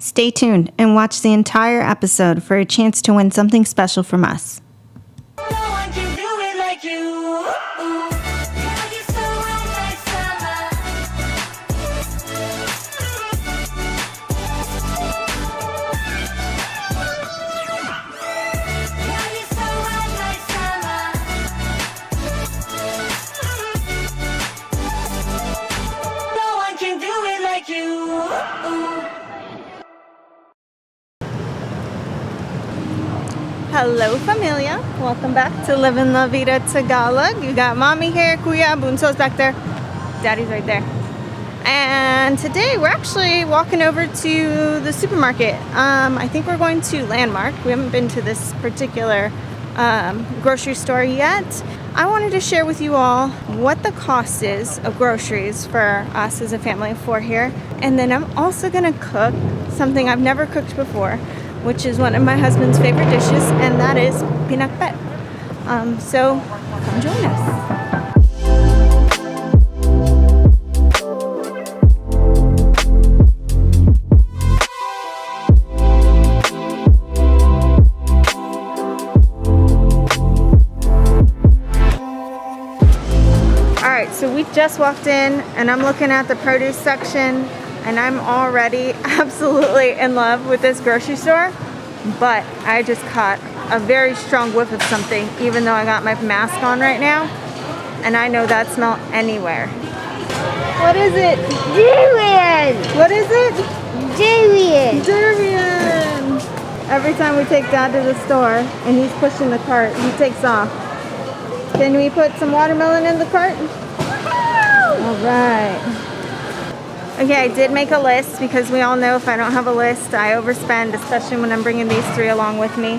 Stay tuned and watch the entire episode for a chance to win something special from us. No one can do it like you. Girl, you so hot like summer. Girl, you so hot like summer. No one can do it like you. Hello, Familia. Welcome back to Living La Vida Tagalog. You got mommy here, Kuya, Bunso's back there. Daddy's right there. And today we're actually walking over to the supermarket. I think we're going to Landmark. We haven't been to this particular grocery store yet. I wanted to share with you all what the cost is of groceries for us as a family of four here. And then I'm also going to cook something I've never cooked before, which is one of my husband's favorite dishes, and that is Pinakbet. So come join us. All right, so we just walked in, and I'm looking at the produce section, and I'm already absolutely in love with this grocery store, but I just caught a very strong whiff of something, even though I got my mask on right now, and I know that smell anywhere. What is it? Durian! What is it? Durian! Durian! Every time we take Dad to the store and he's pushing the cart, he takes off. Can we put some watermelon in the cart? All right. Okay, I did make a list because we all know if I don't have a list, I overspend, especially when I'm bringing these three along with me.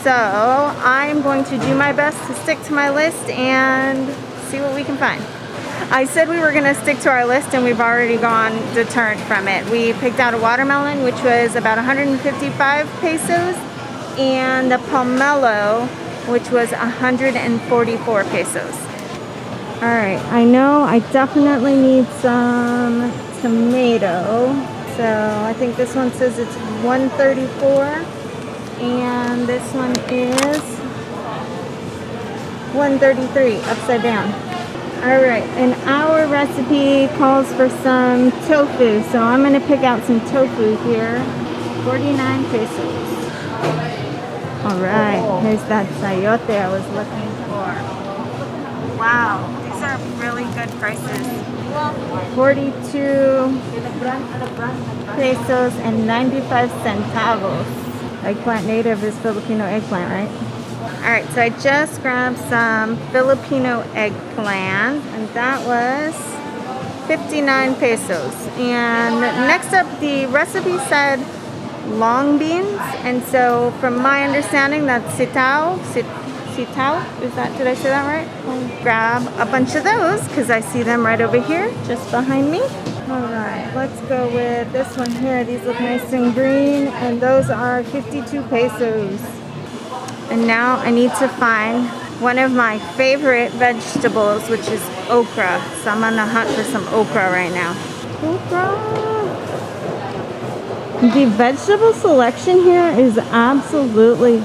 So I'm going to do my best to stick to my list and see what we can find. I said we were going to stick to our list, and we've already gone deterred from it. We picked out a watermelon, which was about 155 pesos, and the pomelo, which was 144 pesos. All right, I know I definitely need some tomato, so I think this one says it's 134, and this one is 133 upside down. All right, and our recipe calls for some tofu, so I'm going to pick out some tofu here. 49 pesos. All right, here's that sayote I was looking for. Wow, these are really good prices. 42 pesos and 95 centavos. Eggplant native is Filipino eggplant, right? Alright, so I just grabbed some Filipino eggplant, and that was 59 pesos. And next up, the recipe said long beans, and so from my understanding, that's sitaw. Sitaw? Did I say that right? I'll grab a bunch of those because I see them right over here, just behind me. Alright, let's go with this one here. These look nice and green, and those are 52 pesos. And now I need to find one of my favorite vegetables, which is okra. So I'm on the hunt for some okra right now. Okra! The vegetable selection here is absolutely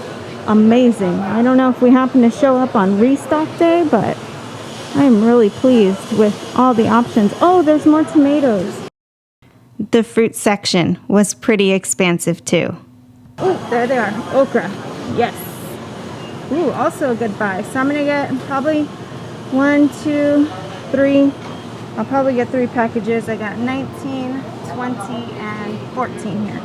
amazing. I don't know if we happen to show up on restock day, but I'm really pleased with all the options. Oh, there's more tomatoes. The fruit section was pretty expansive too. Oh, there they are. Okra. Yes. Ooh, also a good buy. So I'm going to get probably 1, 2, 3. I'll probably get 3 packages. I got 19, 20, and 14 here.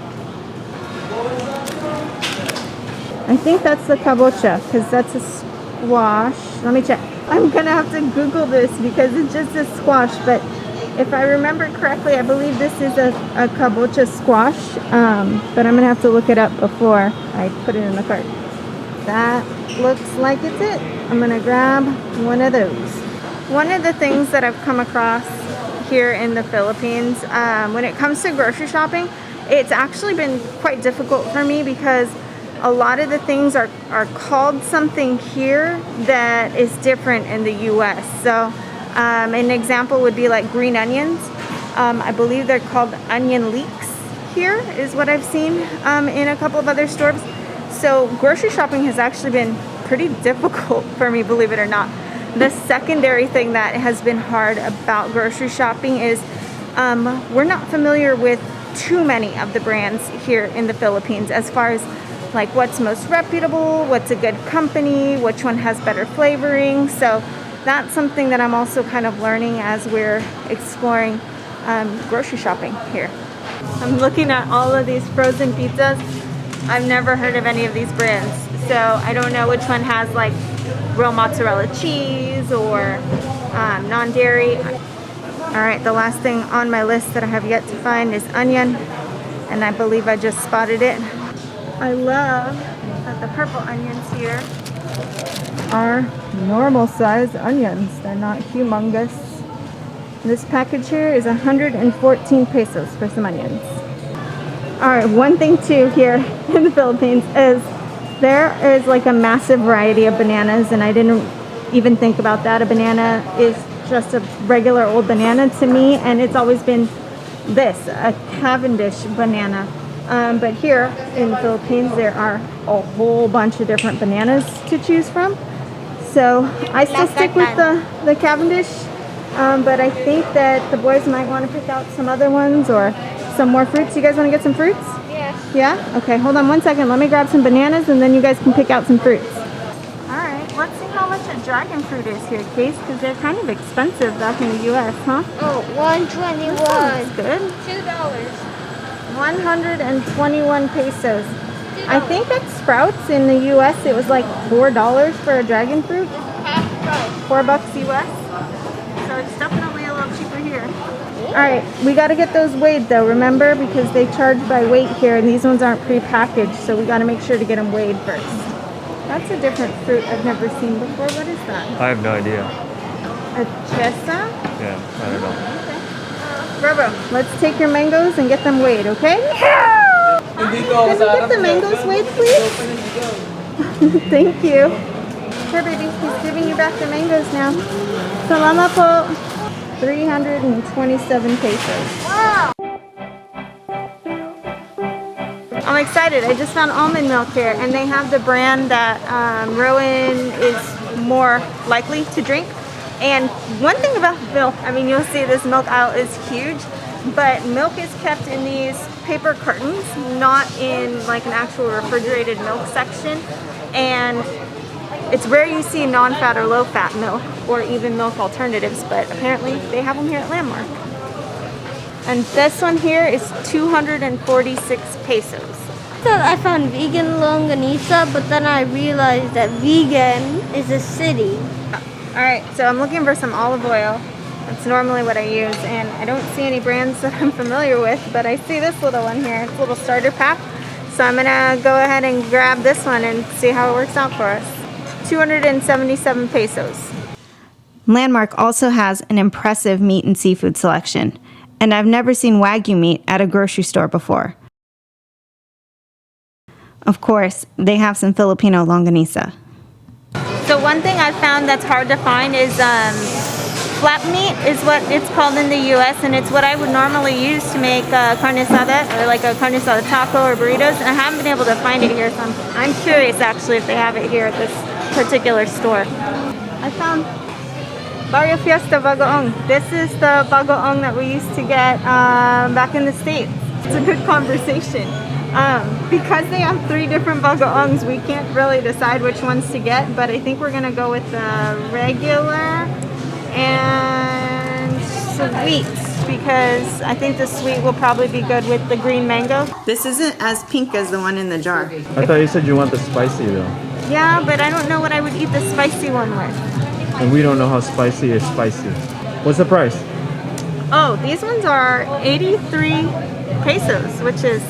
I think that's the kabocha because that's a squash. Let me check. I'm going to have to Google this because it's just a squash. But if I remember correctly, I believe this is a kabocha squash. But I'm going to have to look it up before I put it in the cart. That looks like it's it. I'm going to grab one of those. One of the things that I've come across here in the Philippines, when it comes to grocery shopping, it's actually been quite difficult for me because a lot of the things are called something here that is different in the US. So an example would be like green onions. I believe they're called onion leeks here is what I've seen in a couple of other stores. So grocery shopping has actually been pretty difficult for me, believe it or not. The secondary thing that has been hard about grocery shopping is we're not familiar with too many of the brands here in the Philippines, as far as like what's most reputable, what's a good company, which one has better flavoring. So that's something that I'm also kind of learning as we're exploring grocery shopping here. I'm looking at all of these frozen pizzas. I've never heard of any of these brands, so I don't know which one has like real mozzarella cheese or non-dairy. Alright, the last thing on my list that I have yet to find is onion, and I believe I just spotted it. I love that the purple onions here are normal size onions. They're not humongous. This package here is 114 pesos for some onions. Alright, one thing too here in the Philippines is there is like a massive variety of bananas, and I didn't even think about that. A banana is just a regular old banana to me, and it's always been this, a Cavendish banana. But here in the Philippines there are a whole bunch of different bananas to choose from. So I still stick with the Cavendish, but I think that the boys might want to pick out some other ones or some more fruits. You guys want to get some fruits? Yeah. Yeah? Okay, hold on one second. Let me grab some bananas and then you guys can pick out some fruits. Alright, let's see how much a dragon fruit is here, Case, because they're kind of expensive back in the US, huh? Oh, 121. That's good. $2. 121 pesos. I think at Sprouts in the US it was like $4 for a dragon fruit. Half price. $4 US. So it's definitely a little cheaper here. Alright, we got to get those weighed though, remember? Because they charge by weight here, and these ones aren't pre-packaged, so we got to make sure to get them weighed first. That's a different fruit I've never seen before. What is that? I have no idea. A chesa? Yeah, I don't know. Robo, let's take your mangoes and get them weighed, okay? Can we get the mangoes weighed, please? Thank you. Here, baby, he's giving you back the mangoes now. Salamat po. 327 pesos. Wow. I'm excited. I just found almond milk here, and they have the brand that Rowan is more likely to drink. And one thing about milk, I mean, you'll see this milk aisle is huge, but milk is kept in these paper cartons, not in like an actual refrigerated milk section. And it's rare you see non-fat or low-fat milk, or even milk alternatives, but apparently they have them here at Landmark. And this one here is 246 pesos. I thought I found vegan longanisa, but then I realized that vegan is a city. Alright, so I'm looking for some olive oil. That's normally what I use, and I don't see any brands that I'm familiar with, but I see this little one here. It's a little starter pack. So I'm gonna go ahead and grab this one and see how it works out for us. 277 pesos. Landmark also has an impressive meat and seafood selection, and I've never seen Wagyu meat at a grocery store before. Of course, they have some Filipino longanisa. So one thing I found that's hard to find is flap meat is what it's called in the US, and it's what I would normally use to make carne asada, or like a carne asada taco or burritos, and I haven't been able to find it here, so I'm curious actually if they have it here at this particular store. I found Barrio Fiesta bagoong. This is the bagoong that we used to get back in the States. It's a good conversation. Because they have 3 different bagoongs, we can't really decide which ones to get, but I think we're gonna go with the regular and sweet, because I think the sweet will probably be good with the green mango. This isn't as pink as the one in the jar. I thought you said you want the spicy though. Yeah, but I don't know what I would eat the spicy one with. And we don't know how spicy is spicy. What's the price? Oh, these ones are 83 pesos, which is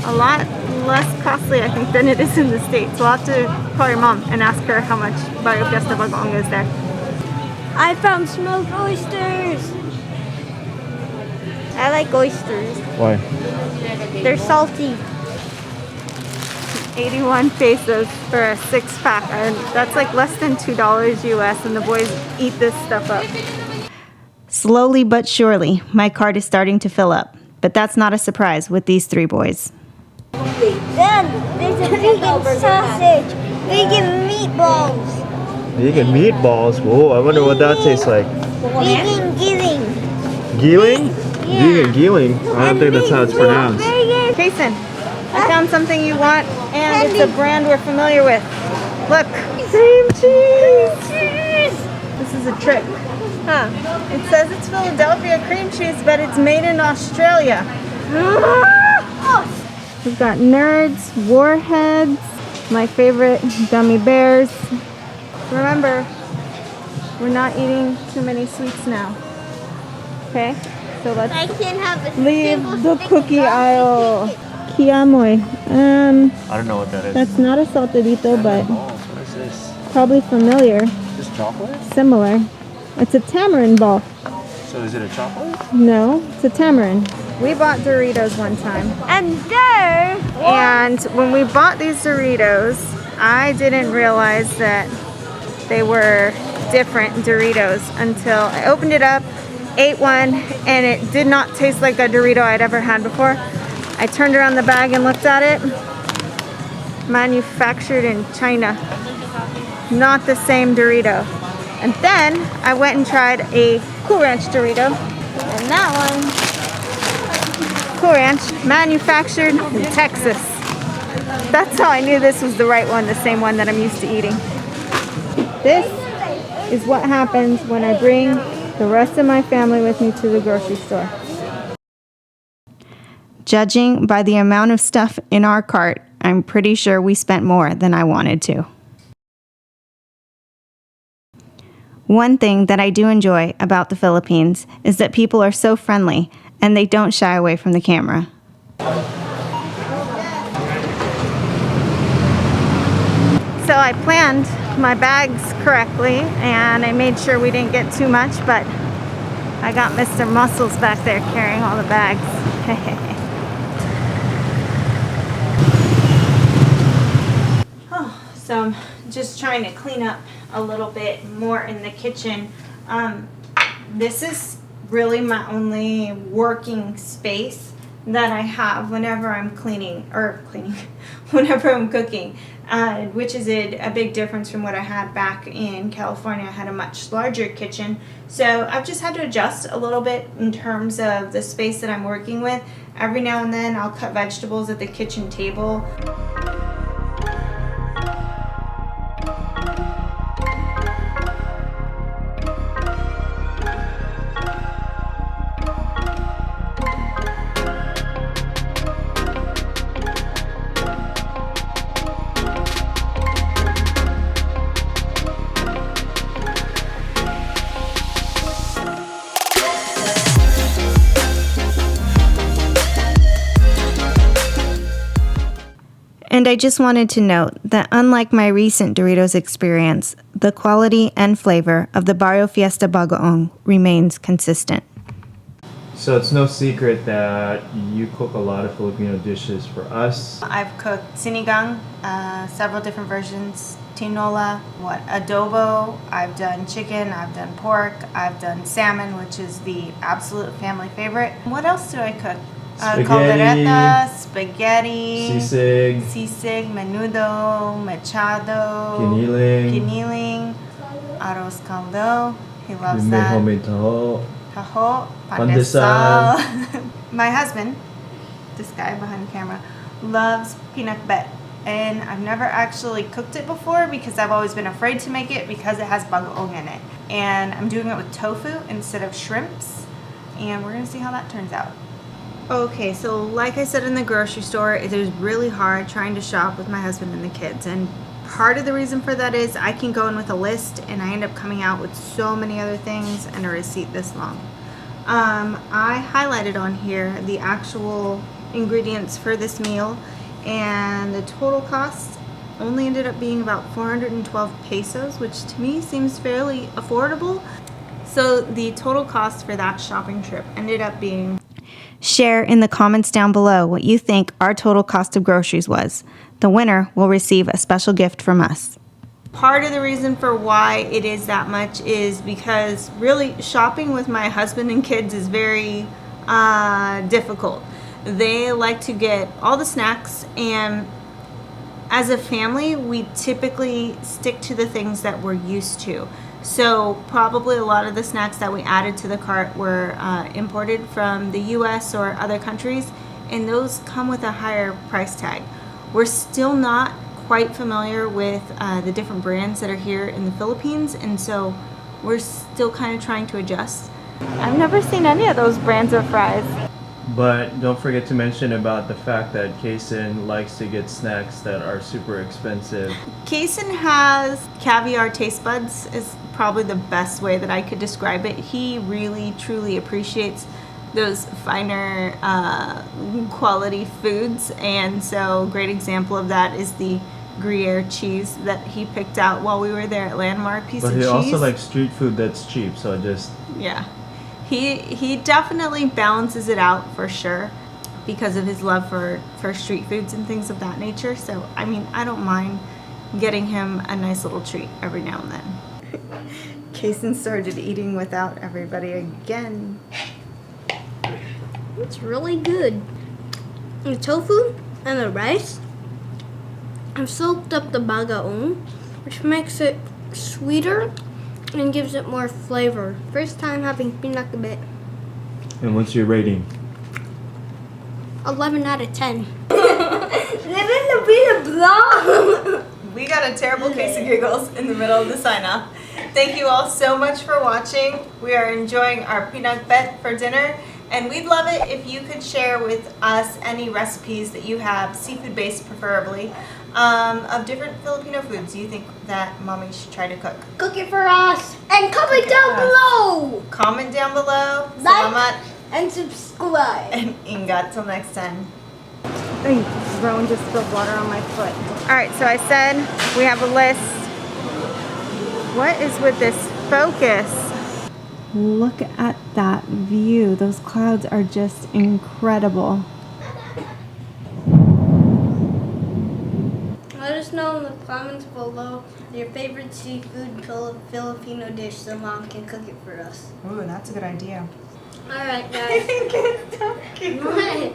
a lot less costly, I think, than it is in the States. So I'll have to call your mom and ask her how much Barrio Fiesta bagoong is there. I found smoked oysters. I like oysters. Why? They're salty. 81 pesos for a 6-pack, and that's like less than $2 US, and the boys eat this stuff up. Slowly but surely, my cart is starting to fill up. but that's not a surprise with these three boys. Dad, there's a vegan sausage, vegan meatballs, Vegan meatballs. Whoa, I wonder what that tastes like. vegan gilling. Geeling? Yeah. Vegan geeling? I don't think that's how it's pronounced. Jason, I found something you want, and it's a brand we're familiar with. Look, cream cheese. This is a trick. Huh. It says it's Philadelphia cream cheese, but it's made in Australia. We've got Nerds, Warheads, my favorite, Gummy Bears. Remember, we're not eating too many sweets now. Okay, so I let's can have a leave single the stick cookie of aisle. cookie. Kiamoy. I don't know what that is. That's not a saltadito, but Balls. What is this? probably familiar, Just chocolate? similar. It's a tamarind ball. So is it a chocolate? No, it's a tamarind. We bought Doritos one time. And there. And when we bought these Doritos, I didn't realize that they were different Doritos until I opened it up, ate one, and it did not taste like a Dorito I'd ever had before. I turned around the bag and looked at it. Manufactured in China. Not the same Dorito. And then I went and tried a Cool Ranch Dorito. And that one, Cool Ranch, manufactured in Texas. That's how I knew this was the right one, the same one that I'm used to eating. This is what happens when I bring the rest of my family with me to the grocery store. Judging by the amount of stuff in our cart, I'm pretty sure we spent more than I wanted to. One thing that I do enjoy about the Philippines is that people are so friendly and they don't shy away from the camera. So I planned my bags correctly and I made sure we didn't get too much, but I got Mr. Muscles back there carrying all the bags. So I'm just trying to clean up a little bit more in the kitchen. This is really my only working space that I have whenever I'm whenever I'm cooking, which is a big difference from what I had back in California. I had a much larger kitchen, so I've just had to adjust a little bit in terms of the space that I'm working with. Every now and then I'll cut vegetables at the kitchen table. And I just wanted to note that unlike my recent Doritos experience, the quality and flavor of the Barrio Fiesta Bagoong remains consistent. So it's no secret that you cook a lot of Filipino dishes for us. I've cooked sinigang, several different versions, tinola, adobo, I've done chicken, I've done pork, I've done salmon, which is the absolute family favorite. What else do I cook? Caldereta, spaghetti, sisig, menudo, machado, giniling, arroz caldo. He loves that. Homemade taho. Taho, pandesal. My husband, this guy behind the camera, loves pinakbet. And I've never actually cooked it before because I've always been afraid to make it because it has bagoong in it. And I'm doing it with tofu instead of shrimps. And we're going to see how that turns out. Okay, so like I said in the grocery store, it is really hard trying to shop with my husband and the kids. And part of the reason for that is I can go in with a list and I end up coming out with so many other things and a receipt this long. I highlighted on here the actual ingredients for this meal, and the total cost only ended up being about 412 pesos, which to me seems fairly affordable. So the total cost for that shopping trip ended up being... Share in the comments down below what you think our total cost of groceries was. The winner will receive a special gift from us. Part of the reason for why it is that much is because really shopping with my husband and kids is very difficult. They like to get all the snacks, and as a family, we typically stick to the things that we're used to. So probably a lot of the snacks that we added to the cart were imported from the US or other countries, and those come with a higher price tag. We're still not quite familiar with the different brands that are here in the Philippines, and so we're still kind of trying to adjust. I've never seen any of those brands of fries. But don't forget to mention about the fact that Kason likes to get snacks that are super expensive. Kason has caviar taste buds, is probably the best way that I could describe it. He really truly appreciates those finer quality foods, and so a great example of that is the Gruyere cheese that he picked out while we were there at Landmark. Piece But of he cheese. also likes street food that's cheap, so just... Yeah. He definitely balances it out for sure because of his love for street foods and things of that nature. So, I mean, I don't mind getting him a nice little treat every now and then. Kason started eating without everybody again. It's really good. The tofu and the rice have soaked up the bagaong, which makes it sweeter and gives it more flavor. First time having pinakbet. And what's your rating? 11 out of 10. Living the beat vlog. We got a terrible case of giggles in the middle of the sign-off. Thank you all so much for watching. We are enjoying our pinakbet for dinner, and we'd love it if you could share with us any recipes that you have, seafood-based preferably, of different Filipino foods you think that mommy should try to cook. Cook it for us. And comment down below. Comment down below. Like Salamat. and subscribe. And ingat till next time. Ay, Rowan just spilled water on my foot. Alright, so I said we have a list. What is with this focus? Look at that view. Those clouds are just incredible. Let us know in the comments below your favorite seafood Filipino dish so mom can cook it for us. Ooh, that's a good idea. Alright guys. What?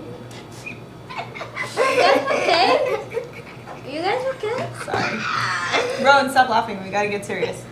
Are you guys okay? Sorry. Rowan, stop laughing. We gotta get serious.